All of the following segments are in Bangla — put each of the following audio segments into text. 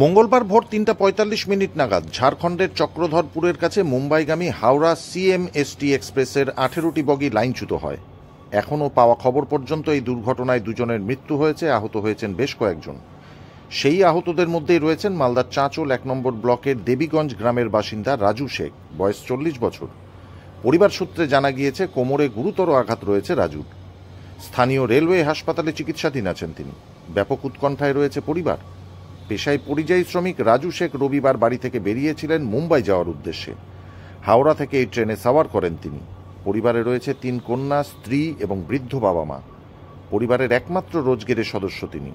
মঙ্গলবার ভোর ৩:৪৫ নাগাদ ঝাড়খণ্ডের চক্রধরপুরের কাছে মুম্বাইগামী হাওড়া সিএমএসটি এক্সপ্রেসের ১৮টি বগি লাইনচ্যুত হয়। এখনও পাওয়া খবর পর্যন্ত এই দুর্ঘটনায় দুজনের মৃত্যু হয়েছে, আহত হয়েছেন বেশ কয়েকজন। সেই আহতদের মধ্যেই রয়েছেন মালদার চাঁচল ১ নম্বর ব্লকের দেবীগঞ্জ গ্রামের বাসিন্দা রাজু শেখ, বয়স ৪০ বছর। পরিবার সূত্রে জানা গিয়েছে কোমরে গুরুতর আঘাত রয়েছে রাজুর। স্থানীয় রেলওয়ে হাসপাতালে চিকিৎসাধীন আছেন তিনি। ব্যাপক উৎকণ্ঠায় রয়েছে পরিবার। পেশায় পরিযায়ী শ্রমিক রাজু শেখ রবিবার বাড়ি থেকে বেরিয়েছিলেন মুম্বাই যাওয়ার উদ্দেশ্যে। হাওড়া থেকে এই ট্রেনে সাওয়ার করেন তিনি। পরিবারে রয়েছে ৩ কন্যা, স্ত্রী এবং বৃদ্ধ বাবা মা। পরিবারের একমাত্র রোজগেরের সদস্য তিনি।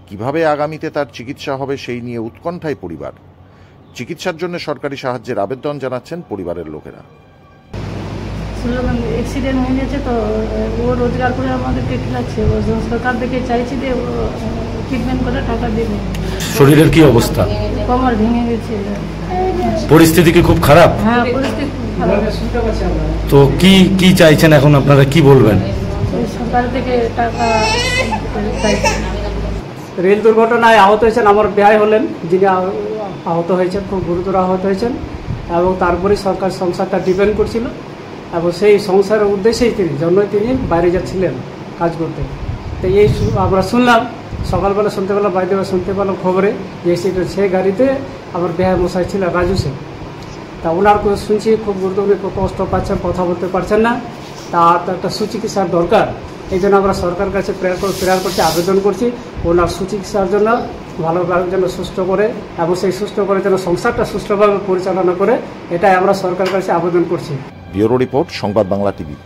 কিভাবে আগামীতে তার চিকিৎসা হবে সেই নিয়ে উৎকণ্ঠায় পরিবার। চিকিৎসার জন্য সরকারি সাহায্যের আবেদন জানাচ্ছেন পরিবারের লোকেরা। অ্যাক্সিডেন্ট হয়ে গেছে, তো ও রোজগার করে আমাদেরকে খেলাচ্ছে। সরকার থেকে চাইছি যে ট্রিটমেন্ট করে টাকা দেবে। শরীরের কি অবস্থা? কোমর ভেঙে গেছে। পরিস্থিতি কি খুব খারাপ? হ্যাঁ, পরিস্থিতি খারাপ। তো কি চাইছেন এখন, আপনারা কি বলবেন? সরকার থেকে টাকা চাইছি। রেল দুর্ঘটনায় আহত হয়েছেন আমার ভাই হলেন, যিনি আহত হয়েছেন, খুব গুরুতর আহত হয়েছেন, এবং তারপরে সরকার সংসারটা ডিপেন্ড করছিল, এবং সেই সংসারের উদ্দেশ্যেই জন্যই তিনি বাইরে যাচ্ছিলেন কাজ করতে। তো এই আমরা শুনলাম সকালবেলা, শুনতে পেলাম খবরে যে সেই গাড়িতে আমার বেহায় মশাই ছিল রাজু সিং। তা ওনার শুনছি খুব গুরুত্বপূর্ণ, কষ্ট পাচ্ছেন, কথা বলতে পারছেন না, তার একটা সুচিকিৎসার দরকার। এই জন্য আমরা সরকার কাছে প্রেয়ার করছি, আবেদন করছি ওনার সুচিকিৎসার জন্য, ভালোভাবে যেন সুস্থ করে, এবং সেই সুস্থ করে যেন সংসারটা সুষ্ঠুভাবে পরিচালনা করে, এটাই আমরা সরকার কাছে আবেদন করছি। ব্যুরো রিপোর্ট, সংবাদ বাংলা টিভি।